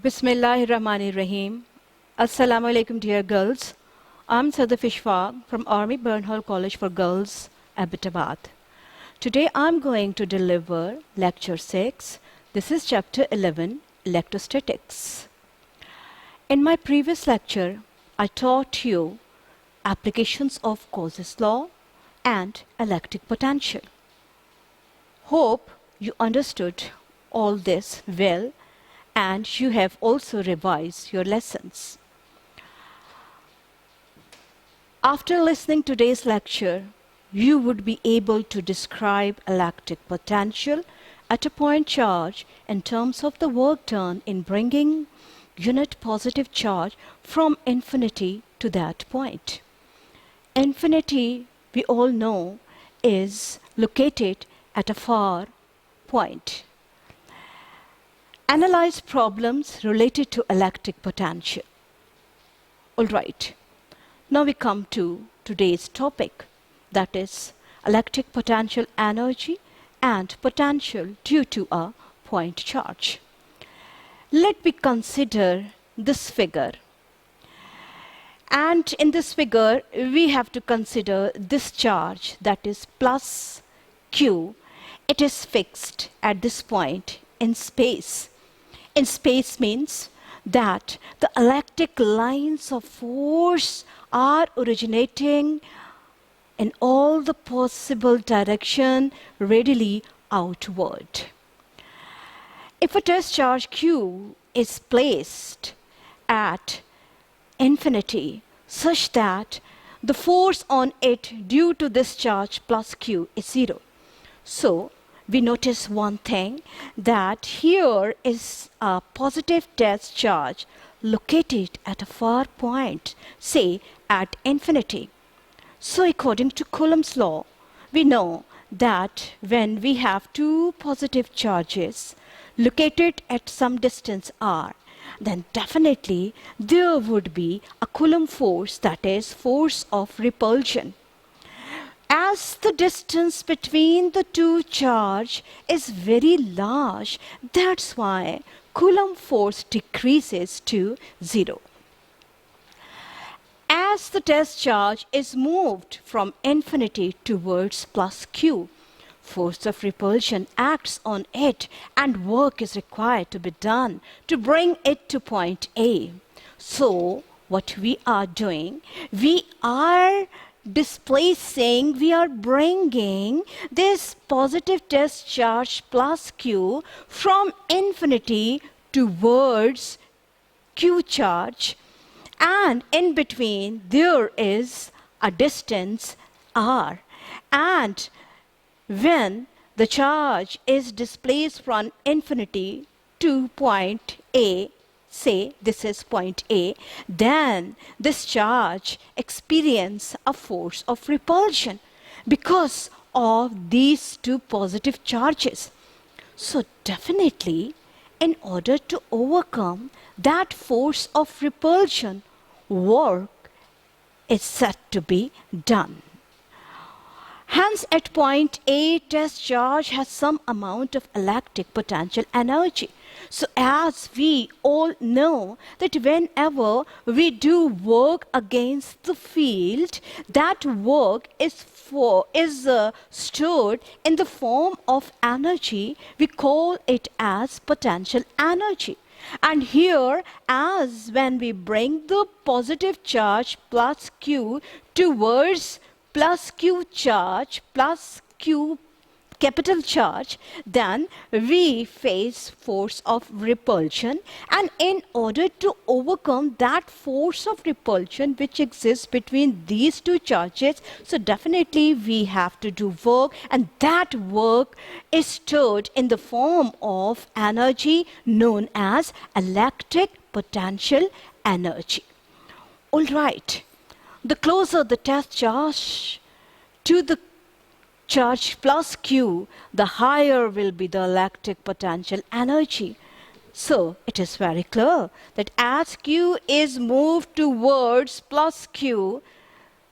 Bismillahirrahmanirrahim. Assalamu alaikum, dear girls. I'm Sadaf Ishfaq from Army Burnhall College for Girls, Abbottabad. Today I'm going to deliver Lecture 6. This is Chapter 11, Electrostatics. In my previous lecture, I taught you applications of Cause's law and electric potential. Hope you understood all this well and you have also revised your lessons. After listening to today's lecture, you would be able to describe electric potential at a point charge in terms of the work done in bringing unit positive charge from infinity to that point. Infinity, we all know, is located at a far point. Analyze problems related to electric potential. All right, now we come to today's topic, that is electric potential energy and potential due to a point charge. Let me consider this figure. And in this figure, we have to consider this charge, that is plus Q. It is fixed at this point in space. In space means that the electric lines of force are originating in all the possible direction readily outward. If a test charge Q is placed at infinity such that the force on it due to this charge plus Q is 0. So we notice one thing, that here is a positive test charge located at a far point, say at infinity. So according to Coulomb's law, we know that when we have two positive charges located at some distance r, then definitely there would be a Coulomb force, that is force of repulsion. As the distance between the two charges is very large, that's why Coulomb force decreases to 0. As the test charge is moved from infinity towards plus Q, force of repulsion acts on it and work is required to be done to bring it to point A. So what we are doing, we are displacing, we are bringing this positive test charge plus Q from infinity towards Q charge, and in between there is a distance r, and when the charge is displaced from infinity to point A, say this is point A, then this charge experiences a force of repulsion because of these two positive charges. So definitely, in order to overcome that force of repulsion, work is set to be done. Hence, at point A, test charge has some amount of electric potential energy. So as we all know that whenever we do work against the field, that work is stored in the form of energy. We call it as potential energy. And here, as when we bring the positive charge plus Q towards plus Q charge plus Q capital charge, then we face force of repulsion, and in order to overcome that force of repulsion which exists between these two charges, so definitely we have to do work, and that work is stored in the form of energy known as electric potential energy. All right, the closer the test charge to the charge plus Q, the higher will be the electric potential energy. So it is very clear that as Q is moved towards plus Q,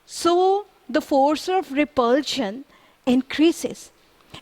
so the force of repulsion increases.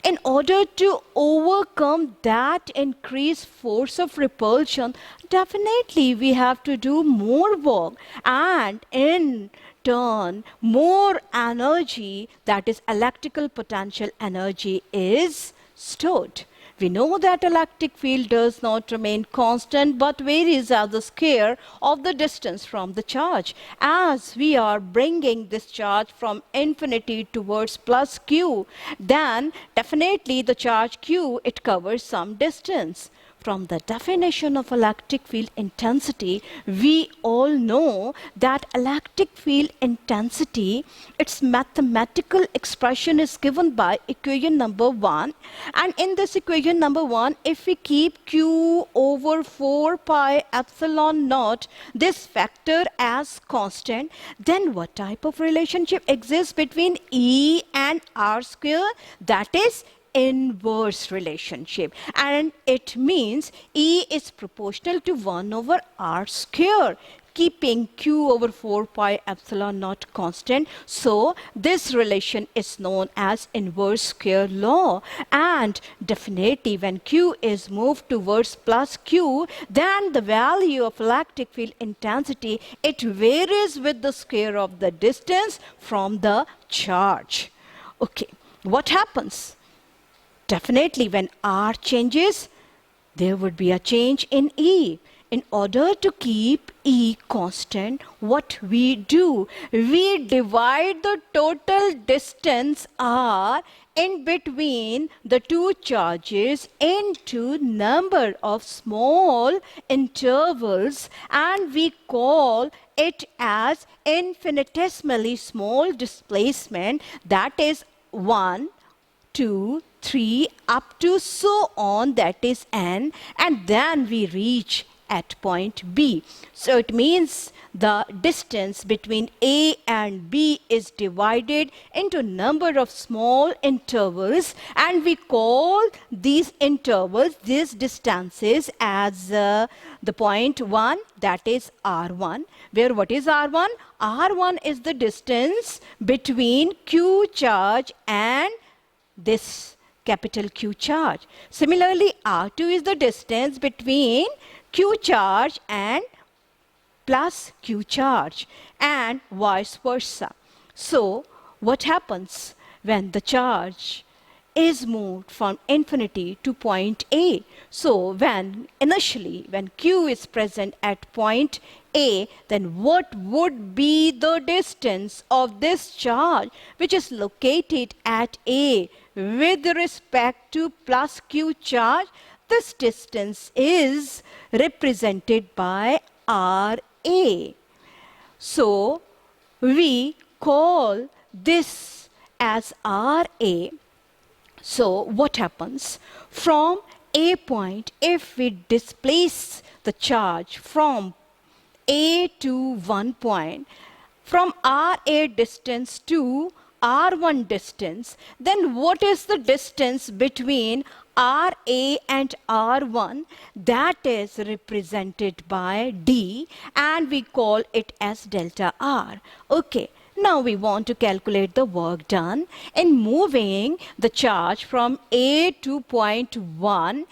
In order to overcome that increased force of repulsion, definitely we have to do more work, and in turn, more energy, that is electrical potential energy, is stored. We know that electric field does not remain constant but varies as the square of the distance from the charge. As we are bringing this charge from infinity towards plus q, then definitely the charge q, it covers some distance. From the definition of electric field intensity, we all know that electric field intensity, its mathematical expression is given by equation number 1. And in this equation number 1, if we keep q over 4 pi epsilon naught, this factor as constant, then what type of relationship exists between E and R square? That is inverse relationship, and it means E is proportional to 1 over R square, keeping q over 4 pi epsilon naught constant. So this relation is known as inverse square law, and definitely when q is moved towards plus q, then the value of electric field intensity, it varies with the square of the distance from the charge. Okay, what happens? Definitely when R changes, there would be a change in E. In order to keep E constant, what we do? We divide the total distance R in between the two charges into number of small intervals, and we call it as infinitesimally small displacement, that is 1, 2, 3, up to so on, that is n, and then we reach at point B. So it means the distance between A and B is divided into number of small intervals, and we call these intervals, these distances, as the point 1, that is R1, where what is R1? R1 is the distance between Q charge and this capital Q charge. Similarly, R2 is the distance between Q charge and plus Q charge, and vice versa. So what happens when the charge is moved from infinity to point A? So when initially when Q is present at point A, then what would be the distance of this charge which is located at A with respect to plus Q charge? This distance is represented by RA. So we call this as RA. So what happens? From A point, if we displace the charge from A to one point, from RA distance to R1 distance, then what is the distance between RA and R1? That is represented by D, and we call it as delta R. Okay. Now we want to calculate the work done in moving the charge from A to point 1.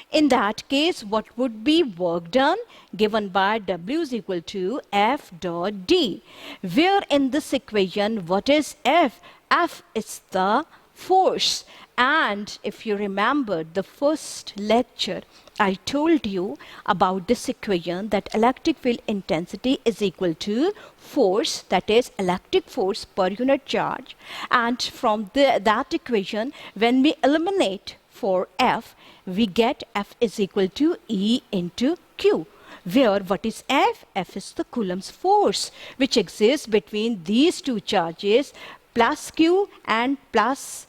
In that case, what would be work done? Given by W is equal to F dot D. Where in this equation, what is F? F is the force. And if you remember the first lecture, I told you about this equation that electric field intensity is equal to force, that is electric force per unit charge. And from that equation, when we eliminate for F, we get F is equal to E into Q. Where what is F? F is the Coulomb's force which exists between these two charges, plus Q and plus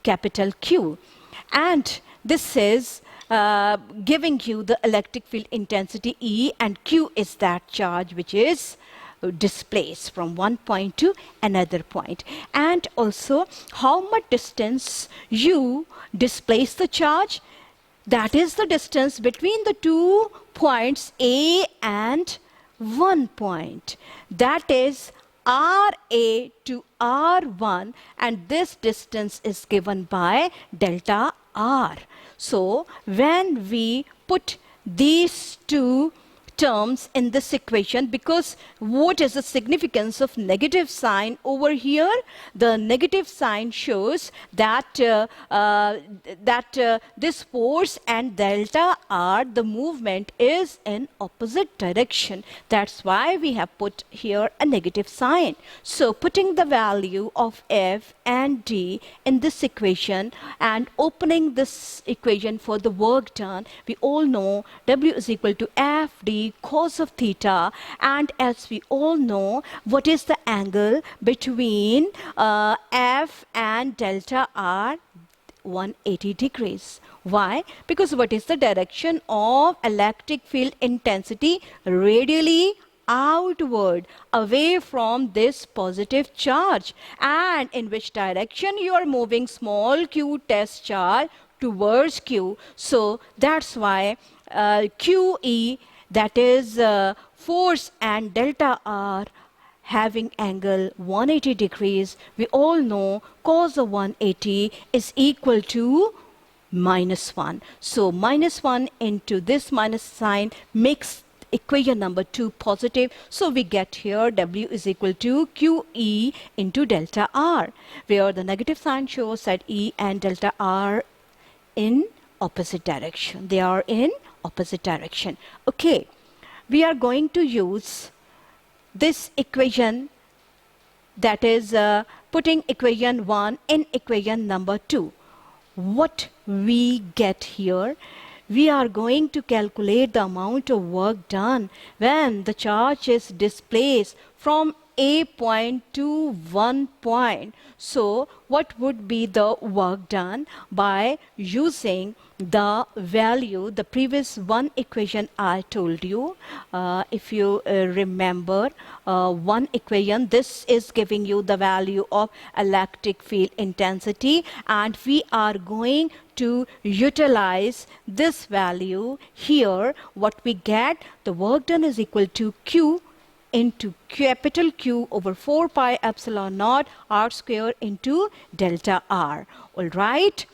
capital Q. And this is giving you the electric field intensity E, and Q is that charge which is displaced from one point to another point. And also how much distance you displace the charge, that is the distance between the 2 points A and 1 point. That is RA to R1, and this distance is given by delta R. So when we put these two terms in this equation, because what is the significance of negative sign over here? The negative sign shows that this force and delta R, the movement is in opposite direction. That's why we have put here a negative sign. So putting the value of F and D in this equation and opening this equation for the work done, we all know W is equal to FD cos of theta, and as we all know, what is the angle between F and delta R? 180 degrees. Why? Because what is the direction of electric field intensity? Radially outward, away from this positive charge. And in which direction you are moving small q test charge? Towards Q. So that's why QE, that is force and delta R, having angle 180 degrees. We all know cos of 180 is equal to -1. So -1 into this minus sign makes equation number 2 positive. So we get here W is equal to QE into delta R, where the negative sign shows that E and delta R in opposite direction. They are in opposite direction. Okay, we are going to use this equation, that is putting equation 1 in equation number 2. What we get here? We are going to calculate the amount of work done when the charge is displaced from A point to 1 point. So what would be the work done? By using the value, the previous one equation I told you, if you remember one equation, this is giving you the value of electric field intensity, and we are going to utilize this value here. What we get, the work done is equal to Q into capital Q over 4 pi epsilon naught R square into delta R. All right.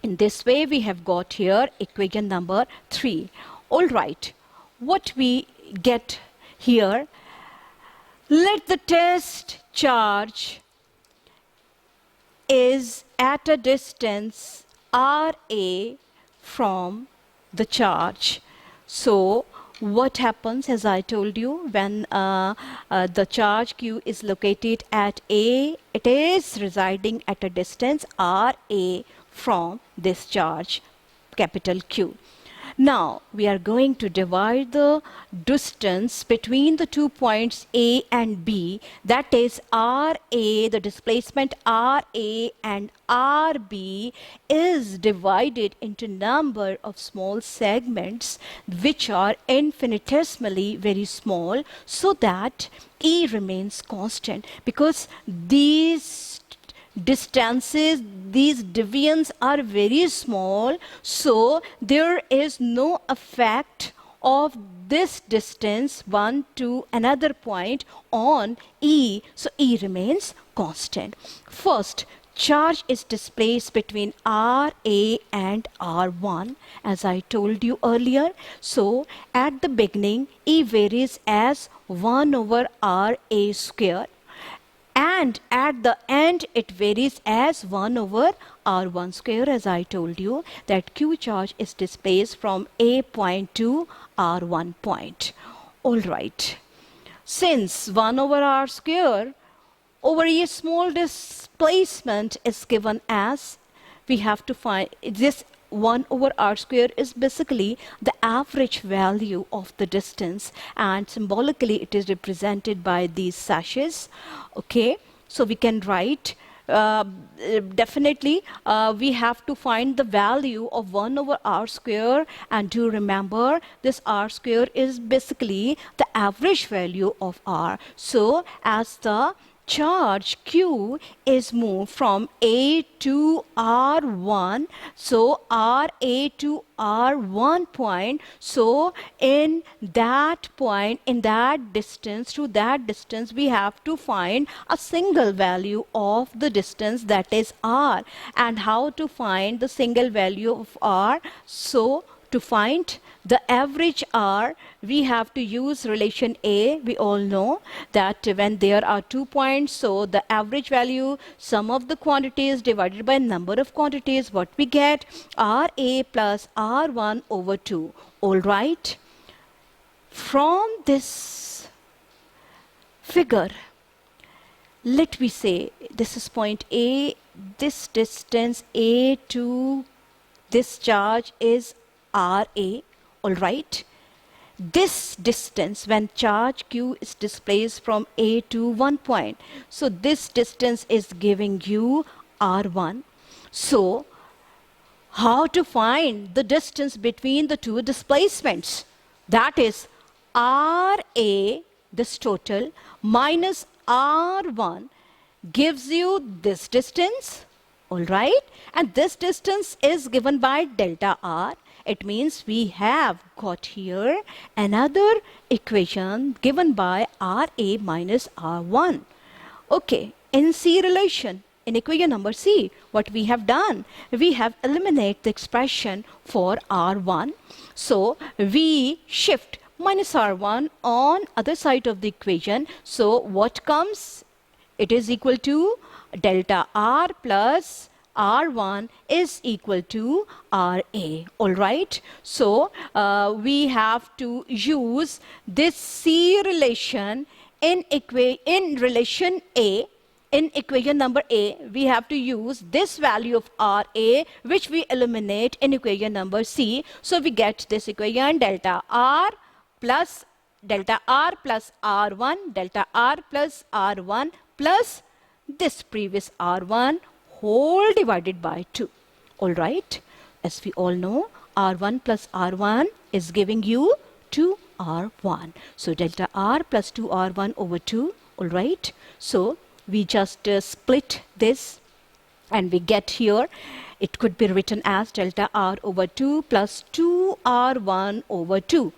In this way, we have got here equation number 3. All right. What we get here, let the test charge is at a distance RA from the charge. So what happens, as I told you, when the charge Q is located at A, it is residing at a distance RA from this charge, capital Q. Now we are going to divide the distance between the 2 points A and B, that is RA, the displacement RA and RB is divided into number of small segments which are infinitesimally very small, so that E remains constant, because these distances, these deviations are very small, so there is no effect of this distance one to another point on E, so E remains constant. First, charge is displaced between RA and R1, as I told you earlier. So at the beginning, E varies as 1 over RA square, and at the end it varies as 1 over R1 square, as I told you that Q charge is displaced from A point to R1 point. All right. Since 1 over R square over a small displacement is given as, we have to find this 1 over R square is basically the average value of the distance, and symbolically it is represented by these sashes. Okay, so we can write definitely we have to find the value of 1 over R square, and do remember this R square is basically the average value of R. So as the charge Q is moved from A to R1, so RA to R1 point. So in that point, in that distance, to that distance, we have to find a single value of the distance, that is R. And how to find the single value of R? So to find the average R, we have to use relation A. We all know that when there are 2 points, so the average value, sum of the quantities divided by number of quantities, what we get? RA plus R1 over 2. All right. From this figure, let me say this is point A, this distance A to this charge is RA, all right. This distance, when charge Q is displaced from A to 1 point, so this distance is giving you R1. So how to find the distance between the two displacements? That is RA, this total, minus R1 gives you this distance, all right? And this distance is given by delta R. It means we have got here another equation given by RA minus R1. Okay, in C relation, in equation number C, what we have done? We have eliminated the expression for R1. So we shift minus R1 on other side of the equation. So what comes? It is equal to delta R plus R1 is equal to RA. All right. So we have to use this C relation in relation A. In equation number A, we have to use this value of RA, which we eliminate in equation number C. So we get this equation delta R plus R1, delta R plus R1 plus this previous R1 whole divided by 2. All right. As we all know, R1 plus R1 is giving you 2R1. So delta R plus 2R1 over 2. All right. So we just split this and we get here, it could be written as delta R over 2 plus 2R1 over 2.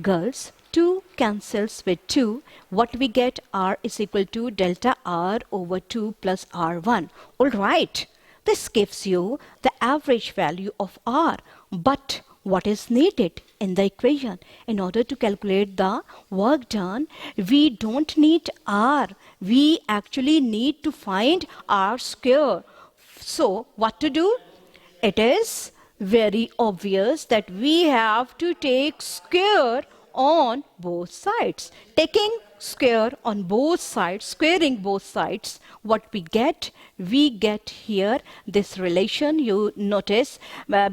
Girls, 2 cancels with 2. What we get? R is equal to delta R over 2 plus R1. All right. This gives you the average value of R. But what is needed in the equation? In order to calculate the work done, we don't need R. We actually need to find R square. So what to do? It is very obvious that we have to take square on both sides. Taking square on both sides, squaring both sides, what we get? We get here this relation. You notice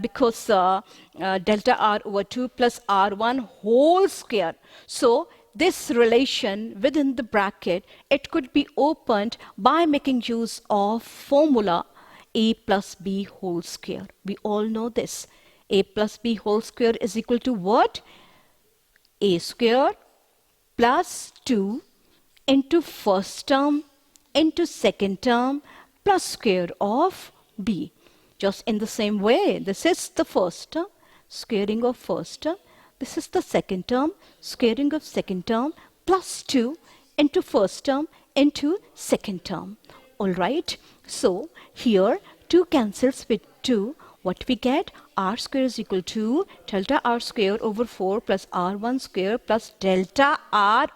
because delta R over 2 plus R1 whole square. So this relation within the bracket, it could be opened by making use of formula A plus B whole square. We all know this. A plus B whole square is equal to what? A square plus 2 into first term into second term plus square of B. Just in the same way, this is the first term, squaring of first term. This is the second term, squaring of second term plus 2 into first term into second term. All right. So here 2 cancels with 2. What we get? R square is equal to delta R square over 4 plus R1 square plus delta R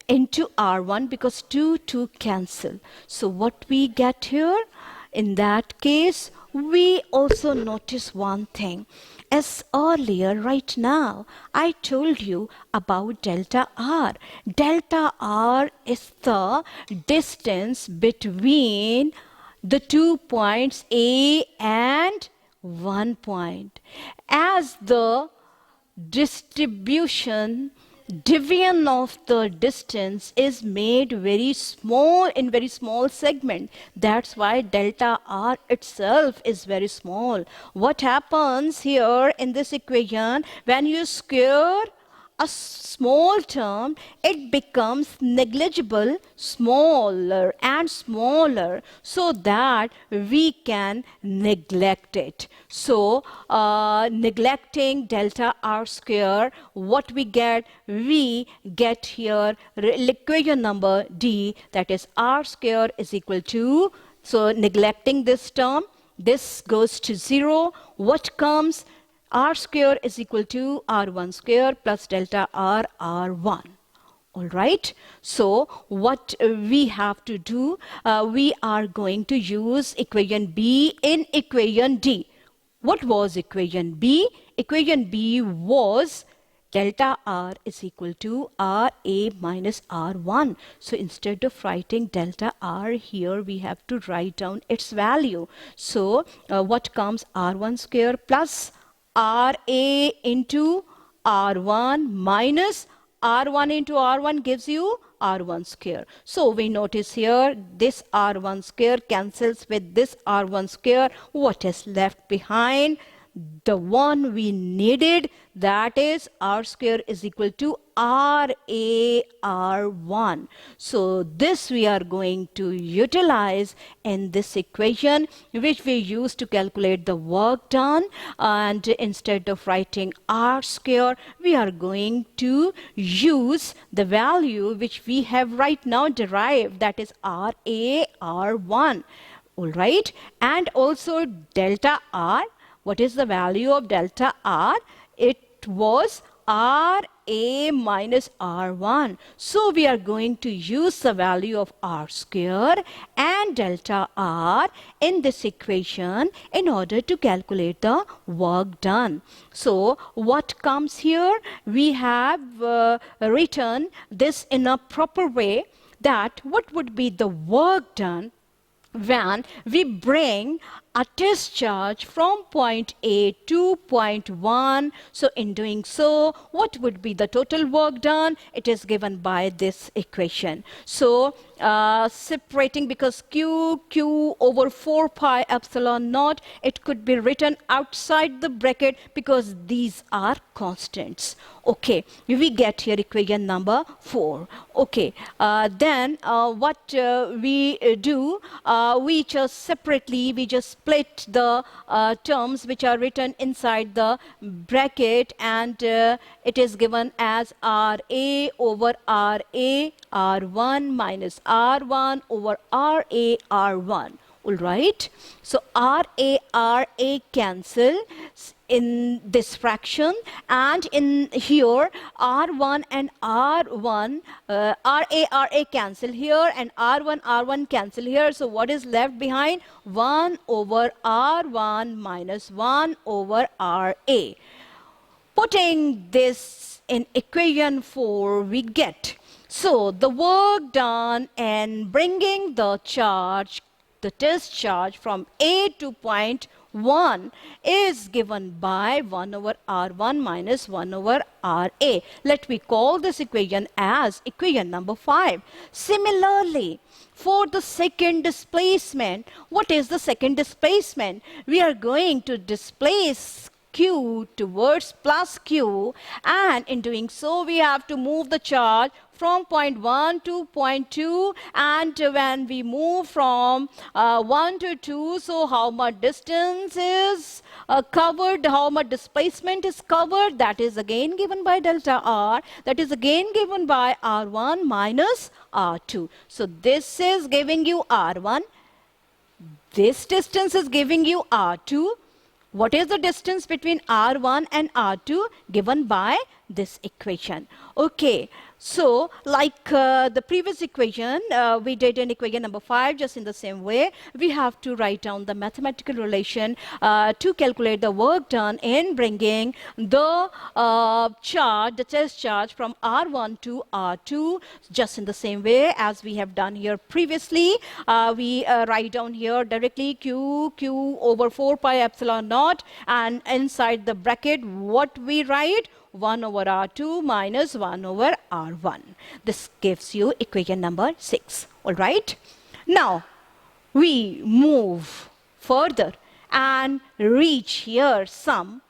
into R1 because 2 cancel. So what we get here? In that case, we also notice one thing. As earlier, right now, I told you about delta R. Delta R is the distance between the 2 points A and 1 point. As the division of the distance is made very small in very small segment. That's why delta R itself is very small. What happens here in this equation? When you square a small term, it becomes negligible, smaller and smaller, so that we can neglect it. So, neglecting delta r square, what we get? We get here equation number D, that is r square is equal to, so neglecting this term, this goes to 0. What comes? R square is equal to R1 square plus delta R R1. All right. So what we have to do, we are going to use equation B in equation D. What was equation B? Equation B was delta R is equal to RA minus R1. So instead of writing delta R here, we have to write down its value. So what comes? R1 square plus RA into R1 minus R1 into R1 gives you R1 square. So we notice here this R1 square cancels with this R1 square. What is left behind? The one we needed, that is R square is equal to RA R1. So this we are going to utilize in this equation, which we use to calculate the work done, and instead of writing R square, we are going to use the value which we have right now derived, that is RA R1. All right, and also delta R. What is the value of delta R? It was RA minus R1. So we are going to use the value of R square and delta R in this equation in order to calculate the work done. So what comes here? We have written this in a proper way, that what would be the work done when we bring a test charge from point A to point 1. So in doing so, what would be the total work done? It is given by this equation. So separating, because Q over 4 pi epsilon naught, it could be written outside the bracket because these are constants. Okay, we get here equation number 4. Okay, then what we do, we just separately, we just split the terms which are written inside the bracket, and it is given as RA over RA R1 minus R1 over RA R1. All right. So RA cancel in this fraction, and in here R1 and R1, RA cancel here, and R1 cancel here. So what is left behind? 1 over R1 minus 1 over RA. Putting this in equation 4, we get, so the work done in bringing the charge, the test charge from A to point 1 is given by 1 over R1 minus 1 over RA. Let me call this equation as equation number 5. Similarly, for the second displacement, what is the second displacement? We are going to displace Q towards plus Q, and in doing so we have to move the charge from point 1 to point 2, and when we move from 1 to 2, so how much distance is covered, how much displacement is covered, that is again given by delta R, that is again given by R1 minus R2. So this is giving you R1, this distance is giving you R2. What is the distance between R1 and R2? Given by this equation. Okay, so like the previous equation, we did in equation number 5, just in the same way, we have to write down the mathematical relation to calculate the work done in bringing the charge, the test charge from R1 to R2, just in the same way as we have done here previously. We write down here directly Q over 4 pi epsilon naught, and inside the bracket what we write? 1 over R2 minus 1 over R1. This gives you equation number 6. All right. Now, we move further and reach here some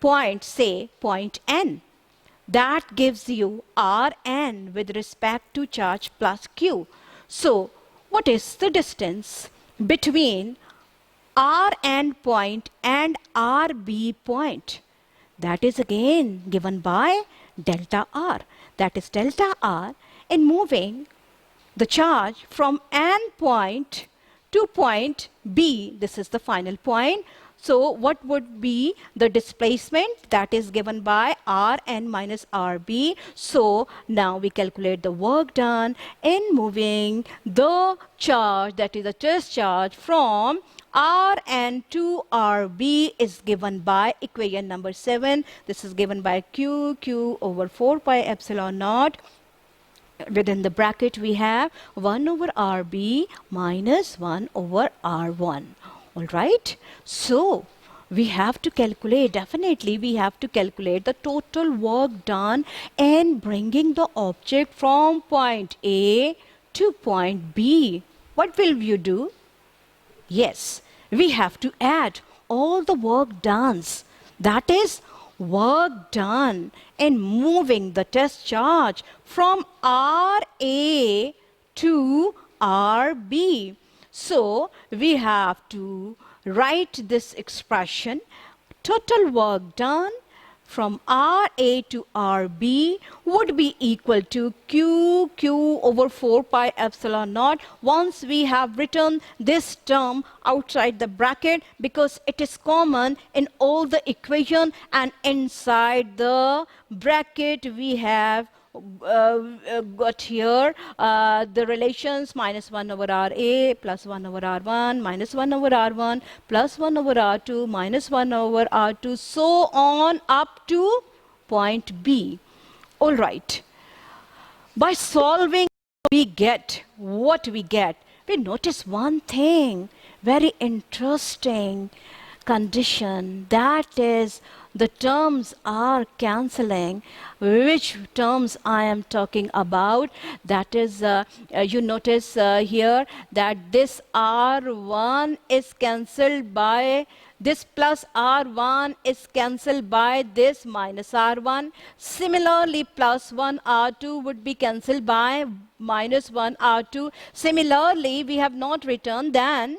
point, say point N. That gives you Rn with respect to charge plus Q. So what is the distance between Rn point and Rb point? That is again given by delta R. That is delta R in moving the charge from N point to point B. This is the final point. So what would be the displacement? That is given by Rn minus Rb. So now we calculate the work done in moving the charge, that is the test charge, from Rn to Rb is given by equation number 7. This is given by Q over 4 pi epsilon naught. Within the bracket we have 1 over Rb minus 1 over R1. All right. So we have to calculate, definitely we have to calculate the total work done in bringing the object from point A to point B. What will you do? Yes, we have to add all the work done. That is work done in moving the test charge from Ra to Rb. So we have to write this expression: total work done from Ra to Rb would be equal to Q over 4 pi epsilon naught. Once we have written this term outside the bracket, because it is common in all the equation, and inside the bracket we have got here the relations minus 1 over Ra plus 1 over R1 minus 1 over R1 plus 1 over R2 minus 1 over R2, so on up to point B. All right. By solving, we get what we get. We notice one thing, very interesting condition, that is the terms are cancelling. Which terms I am talking about? That is, you notice here that this R1 is cancelled by this, plus R1 is cancelled by this minus R1. Similarly, plus 1 R2 would be cancelled by minus 1 R2. Similarly, we have not written, then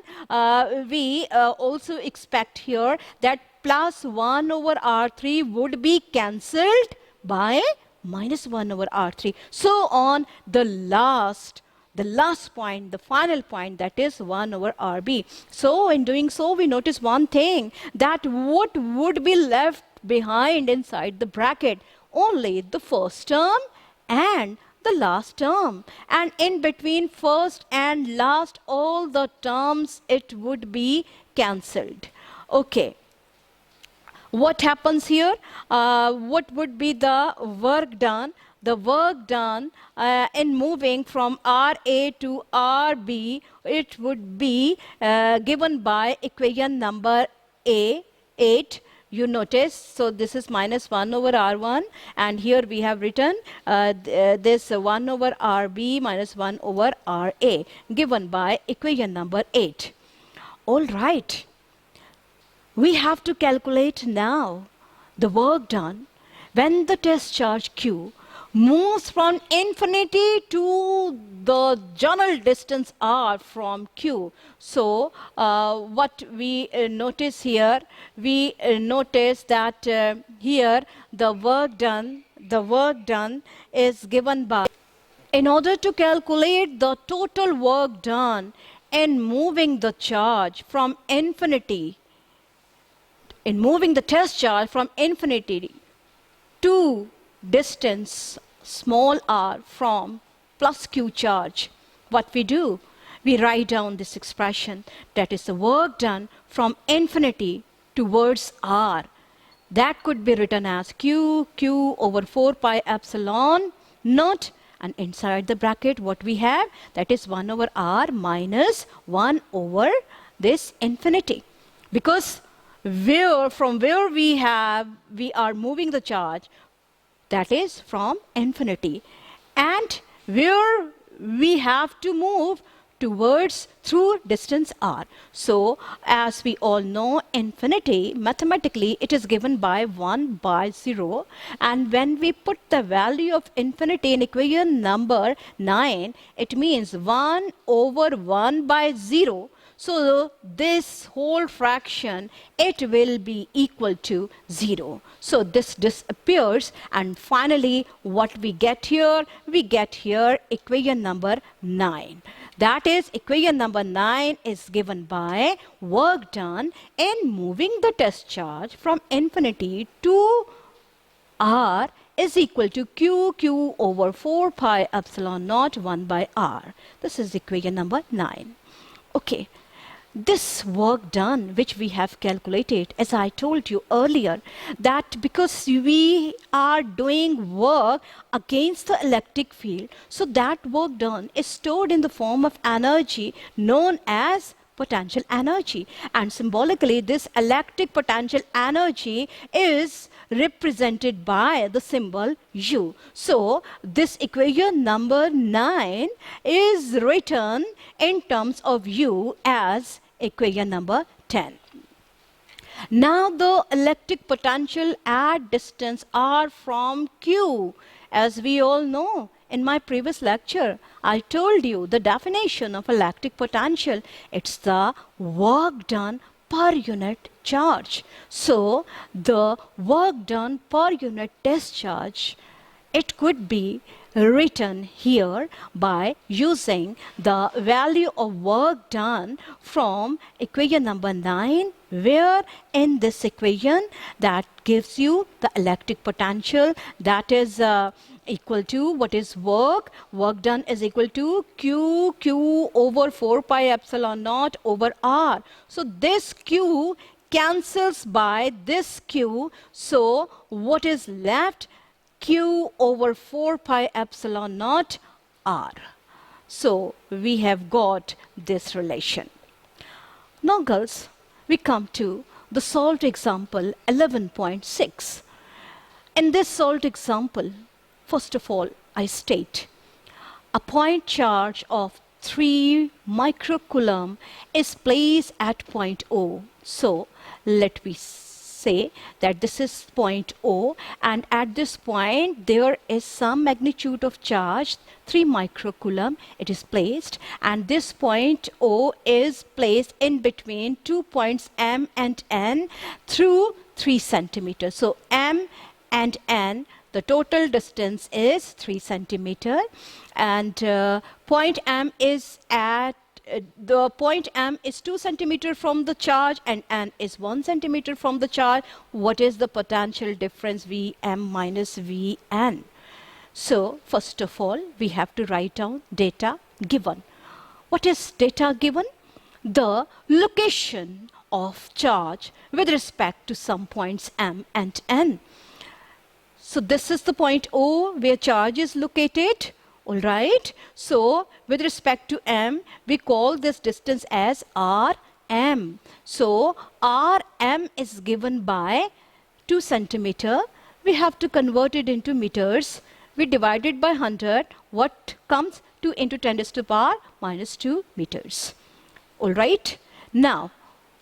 we also expect here that plus 1 over R3 would be cancelled by minus 1 over R3. So on the last point, the final point, that is 1 over Rb. So in doing so, we notice one thing, that what would be left behind inside the bracket? Only the first term and the last term, and in between first and last, all the terms, it would be cancelled. Okay. What happens here? What would be the work done? The work done in moving from Ra to Rb, it would be given by equation number 8. You notice, so this is minus 1 over R1, and here we have written this 1 over Rb minus 1 over Ra, given by equation number 8. All right. We have to calculate now the work done when the test charge Q moves from infinity to the general distance R from Q. So what we notice here, we notice that here the work done is given by, in order to calculate the total work done in moving the charge from infinity, in moving the test charge from infinity to distance small r from plus q charge, what we do? We write down this expression, that is the work done from infinity towards r. That could be written as q over 4 pi epsilon naught, and inside the bracket what we have? That is 1 over r minus 1 over this infinity. Because from where we are moving the charge, that is from infinity, and where we have to move towards through distance r. So as we all know, infinity mathematically it is given by 1 by 0, and when we put the value of infinity in equation number 9, it means 1 over 1 by 0. So this whole fraction, it will be equal to 0. So this disappears, and finally what we get here? We get here equation number 9. That is, equation number 9 is given by work done in moving the test charge from infinity to r is equal to q over 4 pi epsilon naught 1 by r. This is equation number 9. Okay. This work done, which we have calculated, as I told you earlier, that because we are doing work against the electric field, so that work done is stored in the form of energy known as potential energy. And symbolically, this electric potential energy is represented by the symbol U. So this equation number 9 is written in terms of U as equation number 10. Now the electric potential at distance r from Q, as we all know, in my previous lecture, I told you the definition of electric potential. It's the work done per unit charge. So the work done per unit test charge, it could be written here by using the value of work done from equation number 9, where in this equation that gives you the electric potential, that is equal to what is work done is equal to q over 4 pi epsilon naught over r. So this q cancels by this q, so what is left? Q over 4 pi epsilon naught r. So we have got this relation. Now girls, we come to the solved example 11.6. In this solved example, first of all, I state a point charge of 3 microcoulomb is placed at point O. So let me say that this is point O, and at this point there is some magnitude of charge 3 microcoulomb, it is placed, and this point O is placed in between 2 points M and N through 3 centimeters. So M and N, the total distance is 3 centimeter, and point M is at the point M is 2 centimeter from the charge and N is 1 centimeter from the charge. What is the potential difference? Vm minus Vn. So first of all, we have to write down data given. What is data given? The location of charge with respect to some points M and N. So this is the point O where charge is located. All right. So with respect to M, we call this distance as Rm. So Rm is given by 2 centimeter. We have to convert it into meters. We divide it by 100. What comes? 2 into 10 to the power minus 2 meters. All right. Now,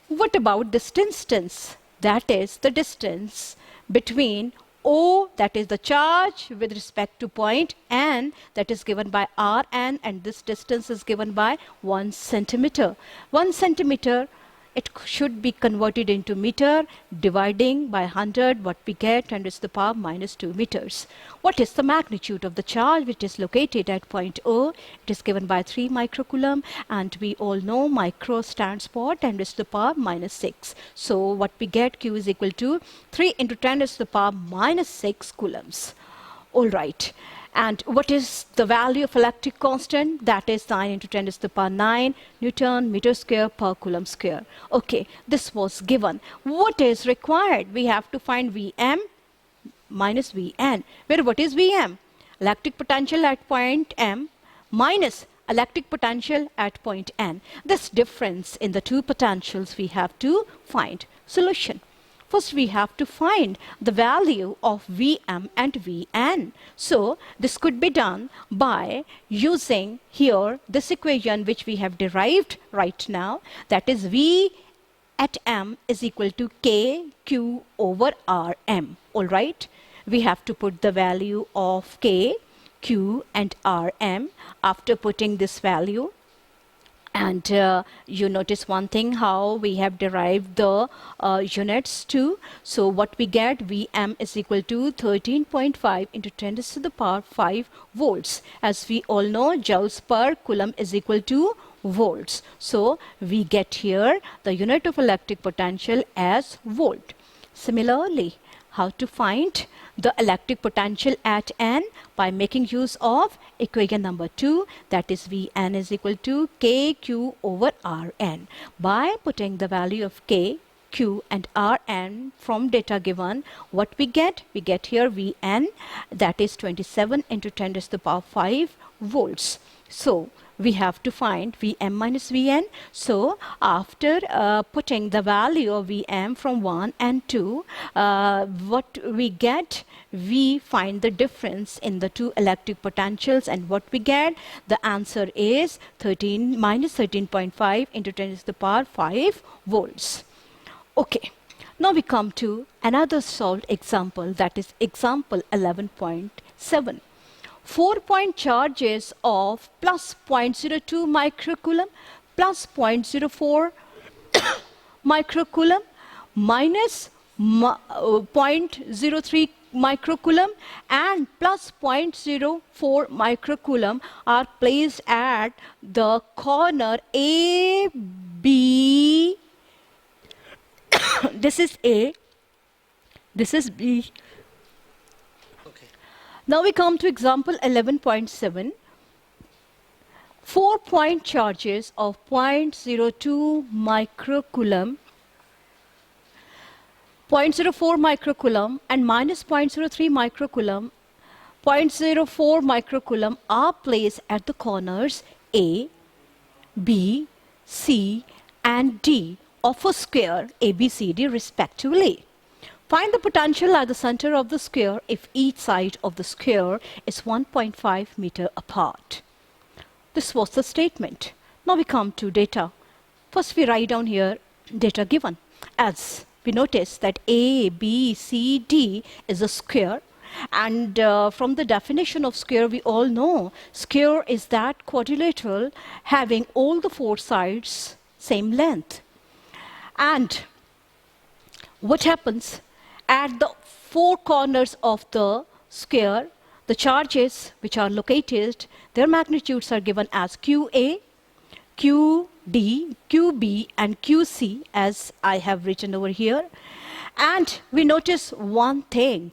what about this distance? That is the distance between O, that is the charge with respect to point N, that is given by Rn, and this distance is given by 1 centimeter. 1 centimeter, it should be converted into meter, dividing by 100, what we get, 10 to the power minus 2 meters. What is the magnitude of the charge which is located at point O? It is given by 3 microcoulomb, and we all know micro stands for 10 to the power minus 6. So what we get, Q is equal to 3 into 10 to the power minus 6 coulombs. All right. And what is the value of electric constant? That is 9 into 10 to the power 9 Newton meter square per coulomb square. Okay, this was given. What is required? We have to find Vm minus Vn. Where what is Vm? Electric potential at point M minus electric potential at point N. This difference in the two potentials we have to find. Solution. First, we have to find the value of Vm and Vn. So, this could be done by using here this equation which we have derived right now, that is V at m is equal to k q over rm. All right, we have to put the value of k, q and rm. After putting this value, and you notice one thing, how we have derived the units too. So what we get, Vm is equal to 13.5 into 10 to the power 5 volts. As we all know, joules per coulomb is equal to volts. So we get here the unit of electric potential as volt. Similarly, how to find the electric potential at N? By making use of equation number 2, that is Vn is equal to kq over Rn. By putting the value of k, q and Rn from data given, what we get? We get here Vn, that is 27 into 10 to the power 5 volts. So we have to find Vm minus Vn. So after putting the value of Vm from 1 and 2, what we get? We find the difference in the two electric potentials, and what we get? The answer is 13 minus 13.5 into 10 to the power 5 volts. Okay, now we come to another solved example, that is example 11.7. 4-point charges of plus 0.02 microcoulomb, plus 0.04 microcoulomb, minus 0.03 microcoulomb and plus 0.04 microcoulomb are placed at the corner A, B, this is A, this is B. Now we come to example 11.7. 4-point charges of 0.02 microcoulomb, 0.04 microcoulomb and minus 0.03 microcoulomb, 0.04 microcoulomb are placed at the corners A, B, C and D of a square ABCD respectively. Find the potential at the center of the square if each side of the square is 1.5 meter apart. This was the statement. Now we come to data. First we write down here data given. As we notice that A, B, C, D is a square, and from the definition of square we all know square is that quadrilateral having all the four sides same length. And what happens? At the four corners of the square, the charges which are located, their magnitudes are given as QA, QD, QB and QC, as I have written over here. And we notice one thing,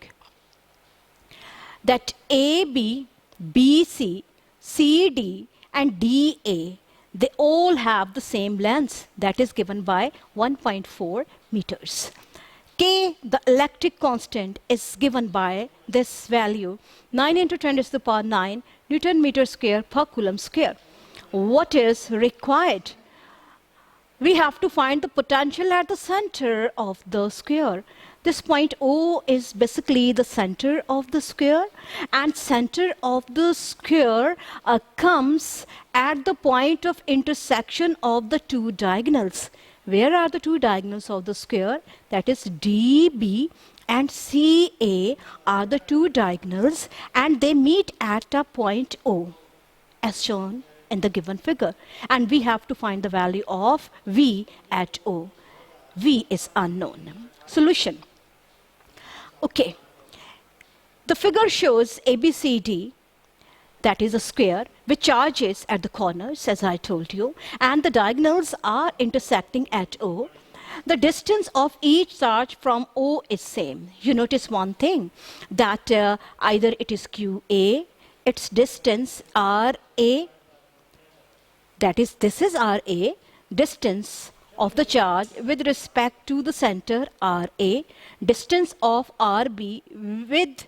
that AB, BC, CD and DA, they all have the same length, that is given by 1.4 meters. K, the electric constant, is given by this value, 9 into 10 to the power 9 Newton meter square per coulomb square. What is required? We have to find the potential at the center of the square. This point O is basically the center of the square, and center of the square comes at the point of intersection of the two diagonals. Where are the two diagonals of the square? That is DB and CA are the two diagonals, and they meet at a point O as shown in the given figure. And we have to find the value of V at O. V is unknown. Solution. Okay. The figure shows ABCD, that is a square, with charges at the corners, as I told you, and the diagonals are intersecting at O. The distance of each charge from O is same. You notice one thing, that either it is QA, its distance RA, that is, this is RA, distance of the charge with respect to the center RA, distance of RB with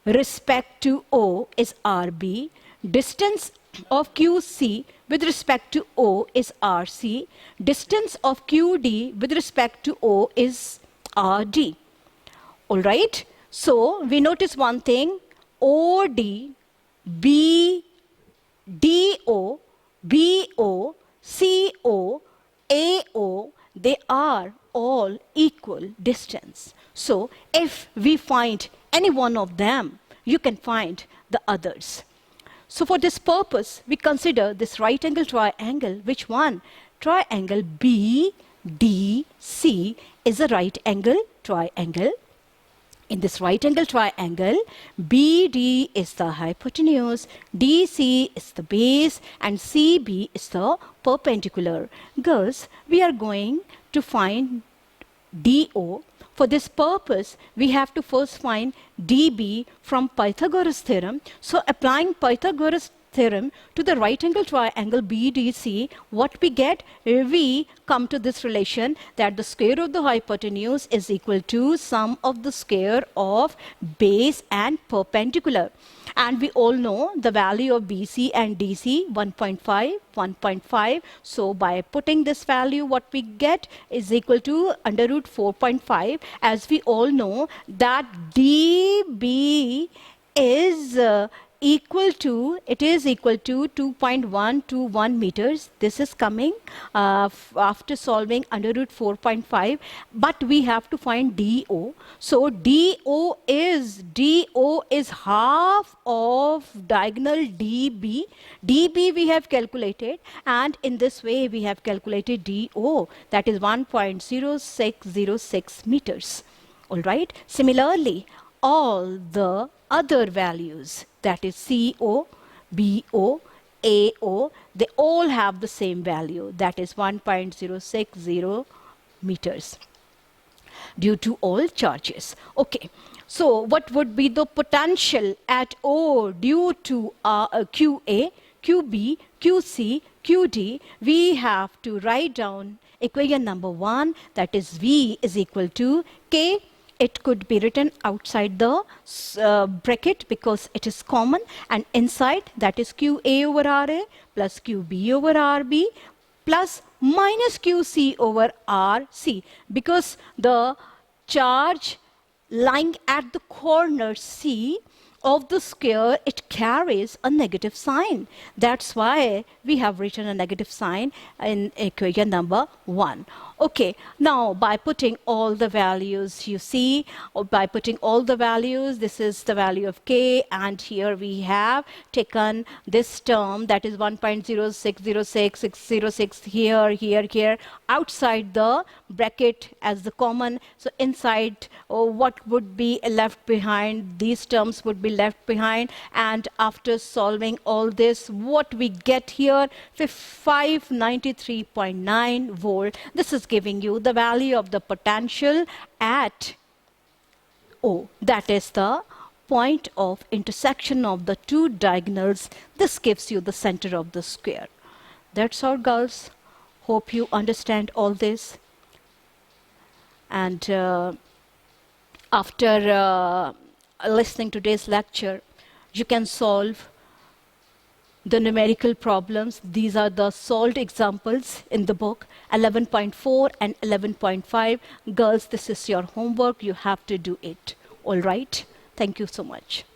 respect to O is RB, distance of QC with respect to O is RC, distance of QD with respect to O is RD. All right. So we notice one thing, OD, BDO, BO, CO, AO, they are all equal distance. So if we find any one of them, you can find the others. So for this purpose, we consider this right angle triangle. Which one? Triangle BDC is a right angle triangle. In this right angle triangle, BD is the hypotenuse, DC is the base, and CB is the perpendicular. Girls, we are going to find DO. For this purpose, we have to first find DB from Pythagoras theorem. So applying Pythagoras theorem to the right angle triangle BDC, what we get? We come to this relation that the square of the hypotenuse is equal to sum of the square of base and perpendicular. And we all know the value of BC and DC, 1.5, 1.5. So by putting this value, what we get is equal to under root 4.5. As we all know that DB is equal to 2.121 meters. This is coming after solving under root 4.5, but we have to find DO. So DO is half of diagonal DB. DB we have calculated, and in this way we have calculated DO, that is 1.0606 meters. All right. Similarly, all the other values, that is CO, BO, AO, they all have the same value, that is 1.060 meters due to all charges. Okay, so what would be the potential at O due to QA, QB, QC, QD? We have to write down equation number 1, that is V is equal to K. It could be written outside the bracket because it is common, and inside, that is QA over RA plus QB over RB plus minus QC over RC, because the charge lying at the corner C of the square, it carries a negative sign. That's why we have written a negative sign in equation number 1. Okay, now by putting all the values, you see, or by putting all the values, this is the value of K, and here we have taken this term, that is 1.0606606 here, outside the bracket as the common. So inside, what would be left behind? These terms would be left behind, and after solving all this, what we get here? 593.9 volt. This is giving you the value of the potential at O. That is the point of intersection of the two diagonals. This gives you the center of the square. That's all, girls. Hope you understand all this. And after listening to today's lecture, you can solve the numerical problems. These are the solved examples in the book, 11.4 and 11.5. Girls, this is your homework. You have to do it. All right? Thank you so much.